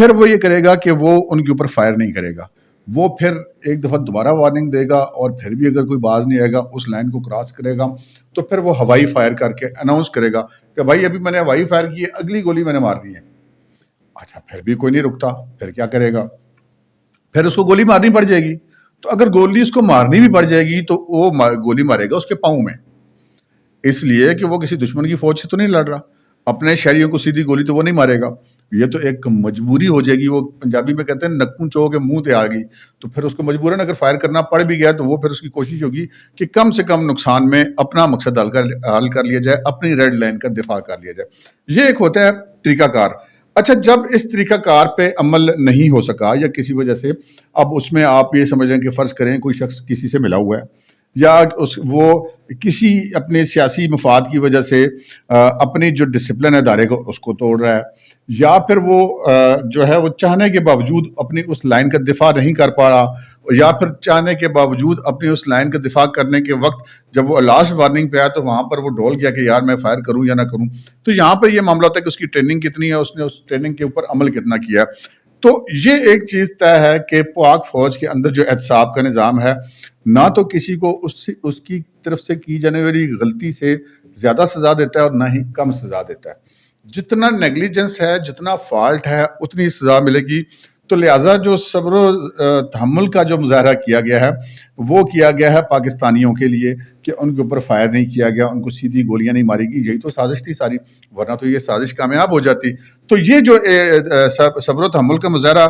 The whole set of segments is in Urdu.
پھر وہ یہ کرے گا کہ وہ ان کے اوپر فائر نہیں کرے گا، وہ پھر ایک دفعہ دوبارہ وارننگ دے گا، اور پھر بھی اگر کوئی باز نہیں آئے گا، اس لائن کو کراس کرے گا، تو پھر وہ ہوائی فائر کر کے اناؤنس کرے گا کہ بھائی ابھی میں نے ہوائی فائر کی ہے، اگلی گولی میں نے مارنی ہے۔ اچھا، پھر بھی کوئی نہیں رکتا، پھر کیا کرے گا؟ پھر اس کو گولی مارنی پڑ جائے گی۔ تو اگر گولی اس کو مارنی بھی پڑ جائے گی تو وہ گولی مارے گا اس کے پاؤں میں، اس لیے کہ وہ کسی دشمن کی فوج سے تو نہیں لڑ رہا، اپنے شہریوں کو سیدھی گولی تو وہ نہیں مارے گا، یہ تو ایک مجبوری ہو جائے گی۔ وہ پنجابی میں کہتے ہیں نکوں چو کے منہ تے آ گئی، تو پھر اس کو مجبوراً اگر فائر کرنا پڑ بھی گیا تو وہ پھر اس کی کوشش ہوگی کہ کم سے کم نقصان میں اپنا مقصد حل کر لیا جائے، اپنی ریڈ لائن کا دفاع کر لیا جائے۔ یہ ایک ہوتا ہے طریقہ کار۔ اچھا، جب اس طریقہ کار پہ عمل نہیں ہو سکا یا کسی وجہ سے، اب اس میں آپ یہ سمجھ لیں کہ فرض کریں کوئی شخص کسی سے ملا ہوا ہے، یا وہ کسی اپنے سیاسی مفاد کی وجہ سے اپنی جو ڈسپلن ہے ادارے کو اس کو توڑ رہا ہے، یا پھر وہ جو ہے وہ چاہنے کے باوجود اپنی اس لائن کا دفاع نہیں کر پا رہا، یا پھر چاہنے کے باوجود اپنی اس لائن کا دفاع کرنے کے وقت جب وہ لاسٹ وارننگ پہ آیا تو وہاں پر وہ ڈول گیا کہ یار میں فائر کروں یا نہ کروں۔ تو یہاں پر یہ معاملہ ہوتا ہے کہ اس کی ٹریننگ کتنی ہے، اس نے اس ٹریننگ کے اوپر عمل کتنا کیا ہے۔ تو یہ ایک چیز طے ہے کہ پاک فوج کے اندر جو احتساب کا نظام ہے، نہ تو کسی کو اس کی طرف سے کی جانے والی غلطی سے زیادہ سزا دیتا ہے اور نہ ہی کم سزا دیتا ہے۔ جتنا نیگلیجنس ہے، جتنا فالٹ ہے، اتنی سزا ملے گی۔ تو لہٰذا جو صبر و تحمل کا جو مظاہرہ کیا گیا ہے وہ کیا گیا ہے پاکستانیوں کے لیے کہ ان کے اوپر فائر نہیں کیا گیا، ان کو سیدھی گولیاں نہیں ماری گی۔ یہی تو سازش تھی ساری، ورنہ تو یہ سازش کامیاب ہو جاتی۔ تو یہ جو صبر و تحمل کا مظاہرہ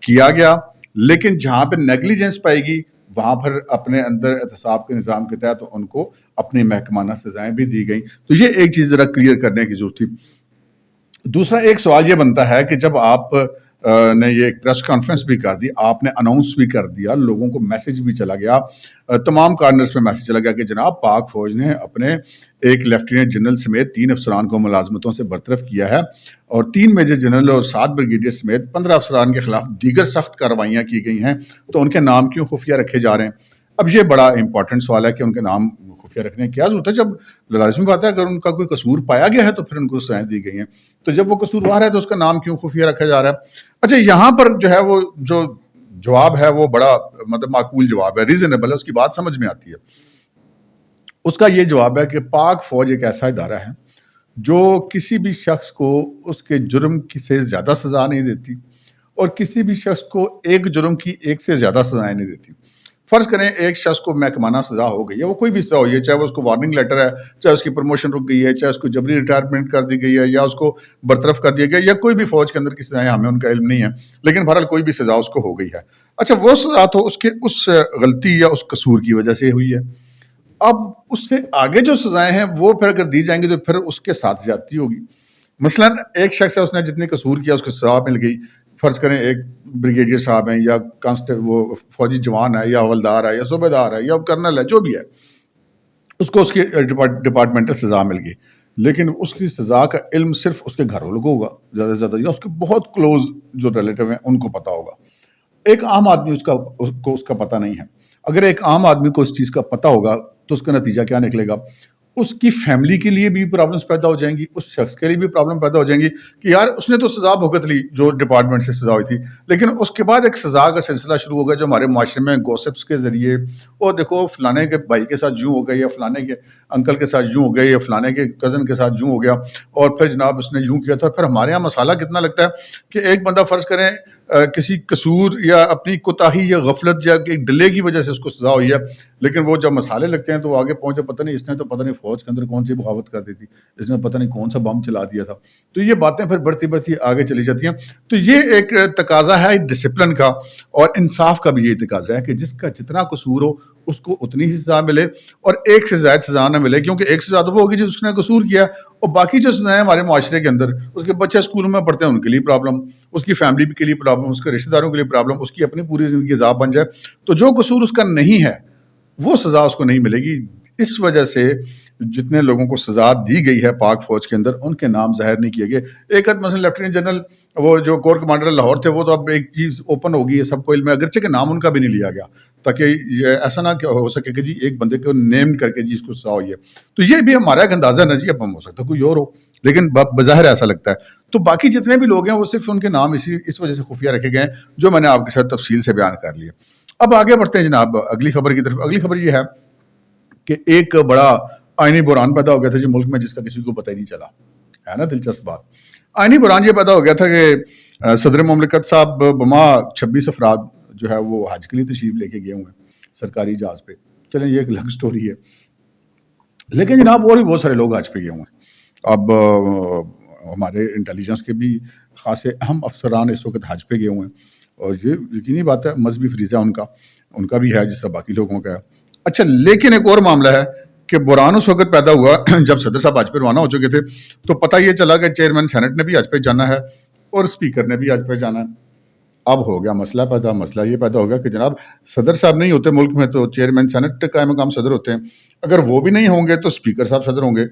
کیا گیا، لیکن جہاں پہ نیگلیجنس پائے گی وہاں پر اپنے اندر احتساب کے نظام کے تحت ان کو اپنی محکمانہ سزائیں بھی دی گئیں۔ تو یہ ایک چیز ذرا کلیئر کرنے کی ضرورت تھی۔ دوسرا ایک سوال یہ بنتا ہے کہ جب آپ نے یہ ایک پریس کانفرنس بھی کر دی، آپ نے اناؤنس بھی کر دیا، لوگوں کو میسج بھی چلا گیا، تمام کارنرز پہ میسج چلا گیا کہ جناب پاک فوج نے اپنے ایک لیفٹیننٹ جنرل سمیت 3 افسران کو ملازمتوں سے برطرف کیا ہے، اور 3 میجر جنرل اور 7 بریگیڈیئر سمیت 15 افسران کے خلاف دیگر سخت کارروائیاں کی گئی ہیں، تو ان کے نام کیوں خفیہ رکھے جا رہے ہیں؟ اب یہ بڑا امپورٹنٹ سوال ہے کہ ان کے نام خفیہ رکھنے کی کیا ضرورت ہے؟ جب لازمی بات ہے اگر ان کا کوئی قصور پایا گیا ہے تو پھر ان کو سزائیں دی گئی ہیں، تو جب وہ قصوروار ہے تو اس کا نام کیوں خفیہ رکھا جا رہا ہے؟ اچھا، یہاں پر جو ہے وہ جو جواب ہے وہ بڑا مطلب معقول جواب ہے، ریزنیبل ہے، اس کی بات سمجھ میں آتی ہے۔ اس کا یہ جواب ہے کہ پاک فوج ایک ایسا ادارہ ہے جو کسی بھی شخص کو اس کے جرم سے زیادہ سزا نہیں دیتی، اور کسی بھی شخص کو ایک جرم کی ایک سے زیادہ سزائیں نہیں دیتی۔ فرض کریں ایک شخص کو محکمانہ سزا ہو گئی ہے، وہ کوئی بھی سزا ہوئی ہے، چاہے وہ اس کو وارننگ لیٹر ہے، چاہے اس کی پروموشن رک گئی ہے، چاہے اس کو جبری ریٹائرمنٹ کر دی گئی ہے، یا اس کو برطرف کر دیا گیا، یا کوئی بھی فوج کے اندر کی سزائیں، ہمیں ان کا علم نہیں ہے، لیکن بہرحال کوئی بھی سزا اس کو ہو گئی ہے۔ اچھا، وہ سزا تو اس کے اس غلطی یا اس قصور کی وجہ سے ہوئی ہے۔ اب اس سے آگے جو سزائیں ہیں وہ پھر اگر دی جائیں گی تو پھر اس کے ساتھ زیادتی ہوگی۔ مثلاً ایک شخص ہے، اس نے جتنی قصور کیا اس کو سزا مل گئی، فرض کریں ایک بریگیڈیئر صاحب ہیں، یا وہ فوجی جوان ہے، یا حوالدار ہے، یا صوبے دار ہے، یا کرنل ہے، جو بھی ہے، اس کو اس کی ڈپارٹمنٹل سزا مل گئی، لیکن اس کی سزا کا علم صرف اس کے گھر والوں کو ہوگا زیادہ سے زیادہ، یا اس کے بہت کلوز جو ریلیٹیو ہیں ان کو پتہ ہوگا۔ ایک عام آدمی اس کا پتہ نہیں ہے۔ اگر ایک عام آدمی کو اس چیز کا پتہ ہوگا تو اس کا نتیجہ کیا نکلے گا؟ اس کی فیملی کے لیے بھی پرابلمس پیدا ہو جائیں گی، اس شخص کے لیے بھی پرابلم پیدا ہو جائیں گی کہ یار اس نے تو سزا بھگت لی جو ڈپارٹمنٹ سے سزا ہوئی تھی، لیکن اس کے بعد ایک سزا کا سلسلہ شروع ہوگا جو ہمارے معاشرے میں گوسپس کے ذریعے، اور دیکھو فلانے کے بھائی کے ساتھ یوں ہو گیا، یا فلانے کے انکل کے ساتھ یوں ہو گیا، یا فلانے کے کزن کے ساتھ یوں ہو گیا، اور پھر جناب اس نے یوں کیا تھا۔ پھر ہمارے یہاں مسئلہ کتنا لگتا ہے کہ ایک بندہ فرض کریں کسی قصور یا اپنی کوتاہی یا غفلت یا ڈیلے کی وجہ سے اس کو سزا ہوئی ہے، لیکن وہ جب مسالے لگتے ہیں تو وہ آگے پہنچے، پتہ نہیں اس نے تو پتہ نہیں فوج کے اندر کون سی بغاوت کر دی تھی، اس نے پتہ نہیں کون سا بم چلا دیا تھا۔ تو یہ باتیں پھر بڑھتی بڑھتی آگے چلی جاتی ہیں۔ تو یہ ایک تقاضا ہے ڈسپلن کا، اور انصاف کا بھی یہ تقاضا ہے کہ جس کا جتنا قصور ہو اس کو اتنی ہی سزا ملے، اور ایک سے زائد سزا نہ ملے، کیونکہ ایک سے زیادہ وہ ہوگی جس نے قصور کیا، اور باقی جو سزائیں ہمارے معاشرے کے اندر، اس کے بچے اسکولوں میں پڑھتے ہیں ان کے لیے پرابلم، اس کی فیملی کے لیے پرابلم، اس کے رشتہ داروں کے لیے پرابلم، اس کی اپنی پوری زندگی عذاب بن جائے۔ تو جو قصور اس کا نہیں ہے وہ سزا اس کو نہیں ملے گی۔ اس وجہ سے جتنے لوگوں کو سزا دی گئی ہے پاک فوج کے اندر ان کے نام ظاہر نہیں کیے گئے۔ ایک مثلا لیفٹیننٹ جنرل وہ جو کور کمانڈر لاہور تھے، وہ تو اب ایک چیز اوپن ہو گئی ہے، سب کو علم ہے، اگرچہ کہ نام ان کا بھی نہیں لیا گیا، تاکہ یہ ایسا نہ ہو سکے کہ جی ایک بندے کو نیم کر کے جی اس کو سزا ہوئی ہے. تو یہ بھی ہمارا ایک اندازہ ہے نا جی, اب ہم ہو سکتا ہے کوئی اور ہو, لیکن بظاہر ایسا لگتا ہے. تو باقی جتنے بھی لوگ ہیں وہ صرف ان کے نام اس وجہ سے خفیہ رکھے گئے ہیں جو میں نے آپ کے ساتھ تفصیل سے بیان کر لیے. اب آگے بڑھتے ہیں جناب اگلی خبر کی طرف. اگلی خبر یہ ہے کہ ایک بڑا آئینی بحران پیدا ہو گیا تھا جی ملک میں, جس کا کسی کو پتہ ہی نہیں چلا, ہے نا دلچسپ بات. آئینی بحران یہ پیدا ہو گیا تھا کہ صدر مملکت صاحب بما 26 افراد جو ہے وہ حج کے لیے تشریف لے کے گئے ہوئے ہیں سرکاری جہاز پہ. چلیں یہ ایک الگ سٹوری ہے, لیکن جناب اور بھی بہت سارے لوگ حج پہ گئے ہوئے ہیں. اب ہمارے انٹیلیجنس کے بھی خاصے اہم افسران اس وقت حج پہ گئے ہوئے ہیں, اور یہ یقینی بات ہے مذہبی فریضہ ان کا بھی ہے جس طرح باقی لوگوں کا ہے. اچھا, لیکن ایک اور معاملہ ہے کہ بحران اس وقت پیدا ہوا جب صدر صاحب حج پہ روانہ ہو چکے تھے, تو پتہ یہ چلا کہ چیئرمین سینٹ نے بھی حج پہ جانا ہے اور اسپیکر نے بھی حج پہ جانا ہے. اب ہو گیا مسئلہ یہ پیدا ہو گیا کہ جناب صدر صاحب نہیں ہوتے ملک میں تو چیئرمین سینٹ قائم مقام صدر ہوتے ہیں, اگر وہ بھی نہیں ہوں گے تو اسپیکر صاحب صدر ہوں گے,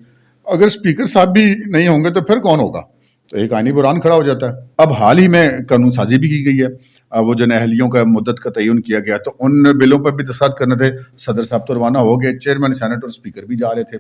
اگر اسپیکر صاحب بھی نہیں ہوں گے تو پھر کون ہوگا؟ تو ایک آئینی بحران کھڑا ہو جاتا ہے. اب حال ہی میں قانون سازی بھی کی گئی ہے, وہ جو اہلیوں کا مدت کا تعین کیا گیا, تو ان بلوں پر بھی دستخط کرنے تھے. صدر صاحب تو روانہ ہو گئے, چیئرمین سینٹ اور اسپیکر بھی جا رہے تھے.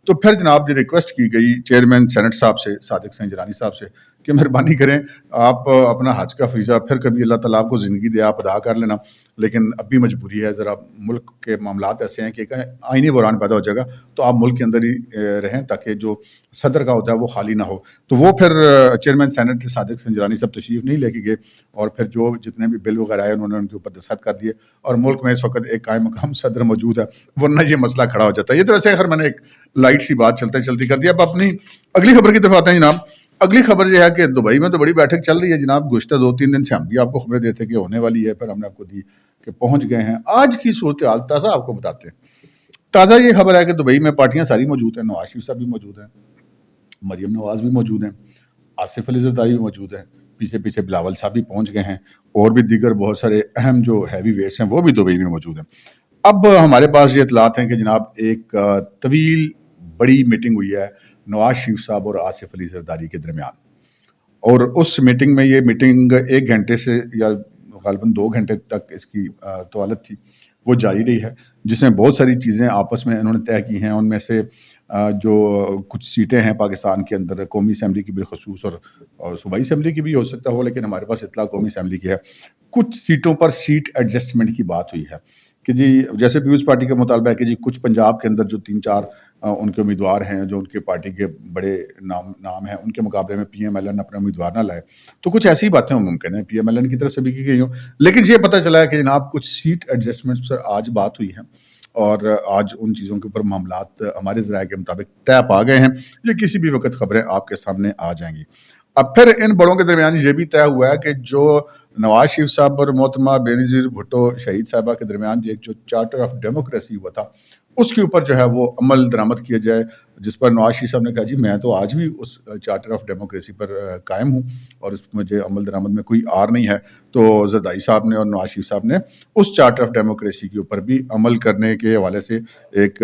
تو پھر جناب یہ ریکویسٹ کی گئی چیئرمین سینٹ صاحب سے, صادق حسین جیلانی صاحب سے, کہ مہربانی کریں آپ اپنا حج کا فریضہ پھر کبھی اللہ تعالیٰ آپ کو زندگی دے آپ ادا کر لینا, لیکن اب بھی مجبوری ہے, ذرا ملک کے معاملات ایسے ہیں کہ آئینی بحران پیدا ہو جائے گا تو آپ ملک کے اندر ہی رہیں تاکہ جو صدر کا ہوتا ہے وہ خالی نہ ہو. تو وہ پھر چیئرمین سینٹ صادق حسین جیلانی صاحب تشریف نہیں لے کے گئے, اور پھر جو جتنے بھی بل وغیرہ آئے انہوں نے ان کے اوپر دستخط کر دیے, اور ملک میں اس وقت ایک قائم مقام صدر موجود ہے, ورنہ یہ مسئلہ کھڑا ہو جاتا ہے. یہ تو ویسے خیر میں نے ایک لائٹ سی بات چلتی کر دیا. اب اپنی اگلی خبر کی طرف آتے ہیں جناب. اگلی خبر یہ ہے کہ دبئی میں تو بڑی بیٹھک چل رہی ہے جناب. گزشتہ 2-3 دن سے ہم بھی آپ کو خبریں دیتے کہ ہونے والی ہے, پھر ہم نے آپ کو دی کہ پہنچ گئے ہیں. آج کی صورتحال تازہ آپ کو بتاتے ہیں. تازہ یہ خبر ہے کہ دبئی میں پارٹیاں ساری موجود ہیں, نواز شریف صاحب بھی موجود ہیں, مریم نواز بھی موجود ہیں, آصف علی زرداری بھی موجود ہیں, پیچھے بلاول صاحب بھی پہنچ گئے ہیں, اور بھی دیگر بہت سارے اہم جو ہیوی ویٹس ہیں وہ بھی دبئی میں موجود ہیں. اب ہمارے پاس یہ اطلاعات ہیں کہ جناب ایک طویل بڑی میٹنگ ہوئی ہے نواز شریف صاحب اور آصف علی زرداری کے درمیان, اور اس میٹنگ میں یہ میٹنگ 1 گھنٹے سے یا غالباً 2 گھنٹے تک اس کی طوالت تھی, وہ جاری رہی ہے, جس میں بہت ساری چیزیں آپس میں انہوں نے طے کی ہیں. ان میں سے جو کچھ سیٹیں ہیں پاکستان کے اندر قومی اسمبلی کی بالخصوص اور صوبائی اسمبلی کی بھی ہو سکتا ہو, لیکن ہمارے پاس اطلاع قومی اسمبلی کی ہے. کچھ سیٹوں پر سیٹ ایڈجسٹمنٹ کی بات ہوئی ہے کہ جی جیسے پیپلز پارٹی کا مطالبہ ہے کہ جی کچھ پنجاب کے اندر جو 3-4 ان کے امیدوار ہیں جو ان کے پارٹی کے بڑے نام ہیں, ان کے مقابلے میں پی ایم ایل این اپنے امیدوار نہ لائے, تو کچھ ایسی باتیں ممکن ہیں پی ایم ایل این کی طرف سے بھی کی گئی ہوں. لیکن یہ پتہ چلا ہے کہ جناب کچھ سیٹ ایڈجسٹمنٹس پر آج بات ہوئی ہے, اور آج ان چیزوں کے اوپر معاملات ہمارے ذرائع کے مطابق طے پا گئے ہیں. یہ کسی بھی وقت خبریں آپ کے سامنے آ جائیں گی. اب پھر ان بڑوں کے درمیان یہ بھی طے ہوا ہے کہ جو نواز شریف صاحب اور محترمہ بینظیر بھٹو شہید صاحبہ کے درمیان جو چارٹر آف ڈیموکریسی ہوا تھا, اس کے اوپر جو ہے وہ عمل درآمد کیا جائے, جس پر نواز شریف صاحب نے کہا جی میں تو آج بھی اس چارٹر آف ڈیموکریسی پر قائم ہوں اور اس میں مجھے عمل درآمد میں کوئی آر نہیں ہے. تو زرداری صاحب نے اور نواز شریف صاحب نے اس چارٹر آف ڈیموکریسی کے اوپر بھی عمل کرنے کے حوالے سے ایک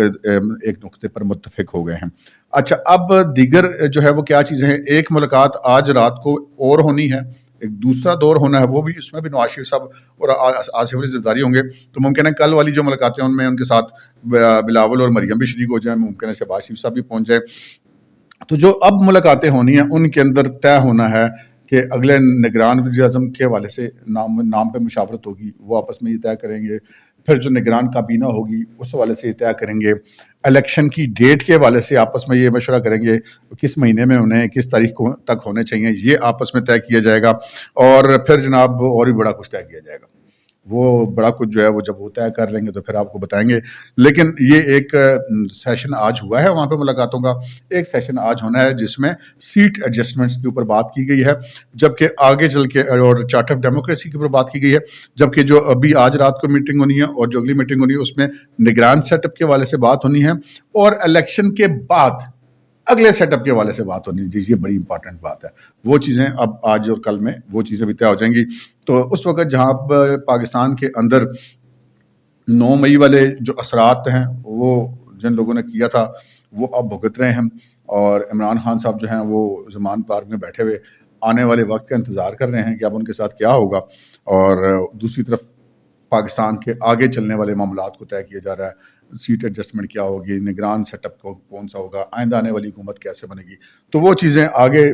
نقطے پر متفق ہو گئے ہیں. اچھا, اب دیگر جو ہے وہ کیا چیزیں ہیں. ایک ملاقات آج رات کو اور ہونی ہے, ایک دوسرا دور ہونا ہے, وہ بھی اس میں بھی نواز شریف صاحب اور آصف علی زرداری ہوں گے. تو ممکن ہے کل والی جو ملاقاتیں ان میں ان کے ساتھ بلاول اور مریم بھی شریک ہو جائیں, ممکن ہے شہباز شریف صاحب بھی پہنچ جائے. تو جو اب ملاقاتیں ہونی ہیں ان کے اندر طے ہونا ہے کہ اگلے نگران وزیر اعظم کے حوالے سے نام پہ مشاورت ہوگی, وہ آپس میں یہ طے کریں گے. پھر جو نگران کابینہ ہوگی اس حوالے سے یہ طے کریں گے. الیکشن کی ڈیٹ کے حوالے سے آپس میں یہ مشورہ کریں گے کس مہینے میں انہیں کس تاریخ تک ہونے چاہیے, یہ آپس میں طے کیا جائے گا. اور پھر جناب اور بھی بڑا کچھ طے کیا جائے گا. وہ بڑا کچھ جو ہے وہ جب وہ طے کر لیں گے تو پھر آپ کو بتائیں گے. لیکن یہ ایک سیشن آج ہوا ہے وہاں پہ ملاقاتوں کا, ایک سیشن آج ہونا ہے جس میں سیٹ ایڈجسٹمنٹس کے اوپر بات کی گئی ہے, جبکہ آگے چل کے اور چارٹر آف ڈیموکریسی کے اوپر بات کی گئی ہے. جبکہ جو ابھی آج رات کو میٹنگ ہونی ہے اور جو اگلی میٹنگ ہونی ہے اس میں نگران سیٹ اپ کے حوالے سے بات ہونی ہے, اور الیکشن کے بعد اگلے سیٹ اپ کے حوالے سے بات ہونی ہے. یہ بڑی امپورٹنٹ بات ہے. وہ چیزیں اب آج اور کل میں وہ چیزیں بھی طے ہو جائیں گی. تو اس وقت جہاں اب پاکستان کے اندر 9 مئی والے جو اثرات ہیں وہ جن لوگوں نے کیا تھا وہ اب بھگت رہے ہیں, اور عمران خان صاحب جو ہیں وہ زمان پارک میں بیٹھے ہوئے آنے والے وقت کا انتظار کر رہے ہیں کہ اب ان کے ساتھ کیا ہوگا. اور دوسری طرف پاکستان کے آگے چلنے والے معاملات کو طے کیا جا رہا ہے، سیٹ ایڈجسٹمنٹ کیا ہوگی، نگران سیٹ اپ کون سا ہوگا، آئندہ آنے والی حکومت کیسے بنے گی، تو وہ چیزیں آگے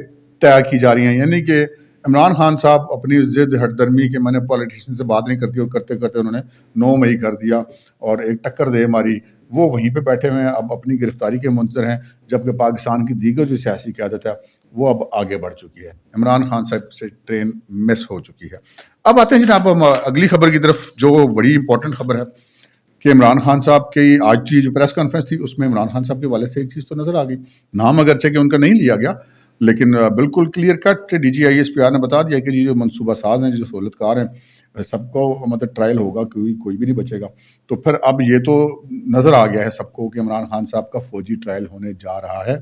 طے کی جا رہی ہیں. یعنی کہ عمران خان صاحب اپنی ضد ہٹ درمی کہ میں نے پولیٹیشین سے بات نہیں کرتی، اور کرتے کرتے انہوں نے 9 مئی کر دیا اور ایک ٹکر دے ماری. وہ وہیں پہ بیٹھے ہوئے ہیں، اب اپنی گرفتاری کے منتظر ہیں، جبکہ پاکستان کی دیگر جو سیاسی قیادت ہے وہ اب آگے بڑھ چکی ہے. عمران خان صاحب سے ٹرین مس ہو چکی ہے. اب آتے ہیں جناب ہم اگلی خبر کی طرف، جو بڑی امپورٹنٹ خبر ہے کہ عمران خان صاحب کی آج کی جو پریس کانفرنس تھی اس میں عمران خان صاحب کے والد سے ایک چیز تو نظر آ گئی، نام اگرچہ کہ ان کا نہیں لیا گیا، لیکن بالکل clear cut D G I S P R نے بتا دیا کہ یہ جو منصوبہ ساز ہیں، جو سہولت کار ہیں، سب کو مطلب ٹرائل ہوگا، کوئی بھی نہیں بچے گا. تو پھر اب یہ تو نظر آ گیا ہے سب کو کہ عمران خان صاحب کا فوجی ٹرائل ہونے جا رہا ہے.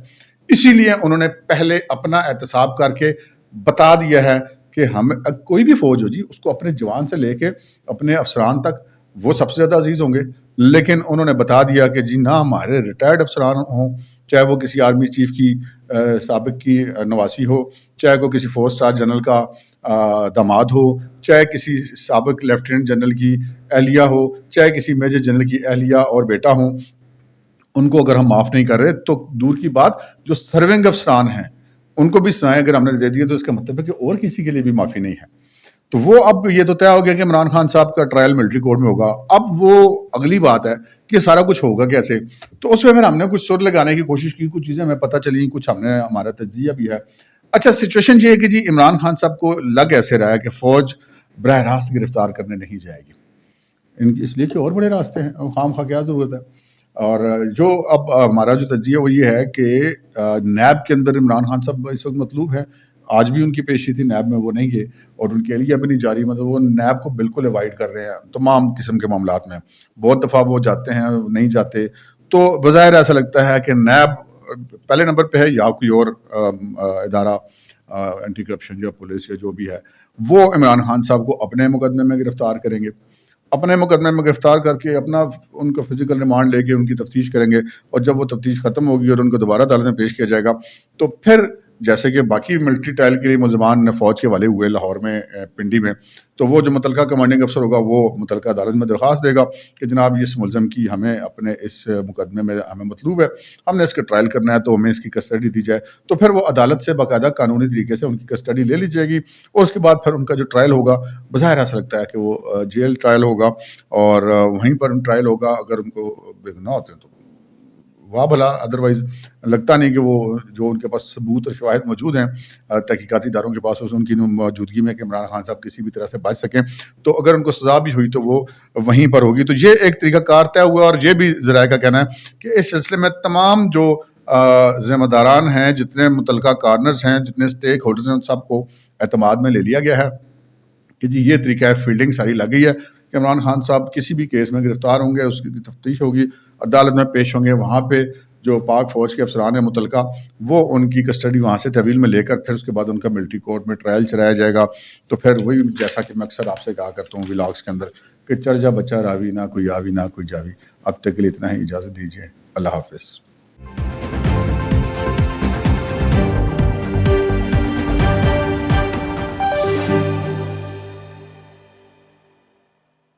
اسی لیے انہوں نے پہلے اپنا احتساب کر کے بتا دیا ہے کہ ہم کوئی بھی فوج ہو جی، اس کو اپنے جوان سے لے کے اپنے افسران تک وہ سب سے زیادہ عزیز ہوں گے. لیکن انہوں نے بتا دیا کہ جی نہ ہمارے ریٹائرڈ افسران ہوں، چاہے وہ کسی آرمی چیف کی سابق کی نواسی ہو، چاہے وہ کسی 4 اسٹار جنرل کا داماد ہو، چاہے کسی سابق لیفٹیننٹ جنرل کی اہلیہ ہو، چاہے کسی میجر جنرل کی اہلیہ اور بیٹا ہوں، ان کو اگر ہم معاف نہیں کر رہے تو دور کی بات جو سرونگ افسران ہیں ان کو بھی سزائیں اگر ہم نے دے دی تو اس کا مطلب ہے کہ اور کسی کے لیے بھی معافی نہیں ہے. تو وہ اب یہ تو طے ہو گیا کہ عمران خان صاحب کا ٹرائل ملٹری کورٹ میں ہوگا. اب وہ اگلی بات ہے کہ سارا کچھ ہوگا کیسے، تو اس میں پھر ہم نے کچھ سر لگانے کی کوشش کی، کچھ چیزیں ہمیں پتہ چلی، کچھ ہمارا تجزیہ بھی ہے. اچھا سچویشن یہ ہے کہ جی عمران خان صاحب کو لگ ایسے رہا ہے کہ فوج براہ راست گرفتار کرنے نہیں جائے گی، اس لیے کہ اور بڑے راستے ہیں، خام خواہ کیا ضرورت ہے. اور جو اب ہمارا جو تجزیہ وہ یہ ہے کہ نیب کے اندر عمران خان صاحب اس وقت مطلوب ہے. آج بھی ان کی پیشی تھی نیب میں، وہ نہیں گئے، اور ان کی اہلیہ بھی نہیں جاری، مطلب وہ نیب کو بالکل اوائڈ کر رہے ہیں تمام قسم کے معاملات میں. بہت دفعہ وہ جاتے ہیں، نہیں جاتے، تو بظاہر ایسا لگتا ہے کہ نیب پہلے نمبر پہ ہے یا کوئی اور ادارہ اینٹی کرپشن یا پولیس یا جو بھی ہے، وہ عمران خان صاحب کو اپنے مقدمے میں گرفتار کریں گے، اپنے مقدمے میں گرفتار کر کے اپنا ان کا فزیکل ریمانڈ لے کے ان کی تفتیش کریں گے. اور جب وہ تفتیش ختم ہوگی اور ان کو دوبارہ عدالت میں پیش کیا جائے گا تو پھر جیسے کہ باقی ملٹری ٹرائل کے لیے ملزمان فوج کے والے ہوئے لاہور میں پنڈی میں، تو وہ جو متعلقہ کمانڈنگ افسر ہوگا وہ متعلقہ عدالت میں درخواست دے گا کہ جناب اس ملزم کی ہمیں اپنے اس مقدمے میں ہمیں مطلوب ہے، ہم نے اس کا ٹرائل کرنا ہے، تو ہمیں اس کی کسٹڈی دی جائے. تو پھر وہ عدالت سے باقاعدہ قانونی طریقے سے ان کی کسٹڈی لے لی جائے گی، اور اس کے بعد پھر ان کا جو ٹرائل ہوگا بظاہر ایسا لگتا ہے کہ وہ جیل ٹرائل ہوگا، اور وہیں پر ٹرائل ہوگا. اگر ان کو بے گناہ ہوتے ہیں تو واہ بھلا، ادروائز لگتا نہیں کہ وہ جو ان کے پاس ثبوت اور شواہد موجود ہیں تحقیقاتی اداروں کے پاس ان کی موجودگی میں کہ عمران خان صاحب کسی بھی طرح سے بچ سکیں، تو اگر ان کو سزا بھی ہوئی تو وہ وہیں پر ہوگی. تو یہ ایک طریقہ کار طے ہوا، اور یہ بھی ذرائع کا کہنا ہے کہ اس سلسلے میں تمام جو ذمہ داران ہیں، جتنے متعلقہ کارنرز ہیں، جتنے اسٹیک ہولڈرز ہیں، ان سب کو اعتماد میں لے لیا گیا ہے کہ جی یہ طریقہ فیلڈنگ ساری لگ گئی ہے کہ عمران خان صاحب کسی بھی کیس میں گرفتار ہوں گے، اس کی تفتیش ہوگی، عدالت میں پیش ہوں گے، وہاں پہ جو پاک فوج کے افسران ہیں متعلقہ وہ ان کی کسٹڈی وہاں سے تحویل میں لے کر پھر اس کے بعد ان کا ملٹری کورٹ میں ٹرائل چلایا جائے گا. تو پھر وہی جیسا کہ میں اکثر آپ سے کہا کرتا ہوں ولاگس کے اندر کہ چڑھ جا بچہ راوی، نہ کوئی آوی نہ کوئی جاوی. اب تک کے لیے اتنا ہی، اجازت دیجیے، اللہ حافظ.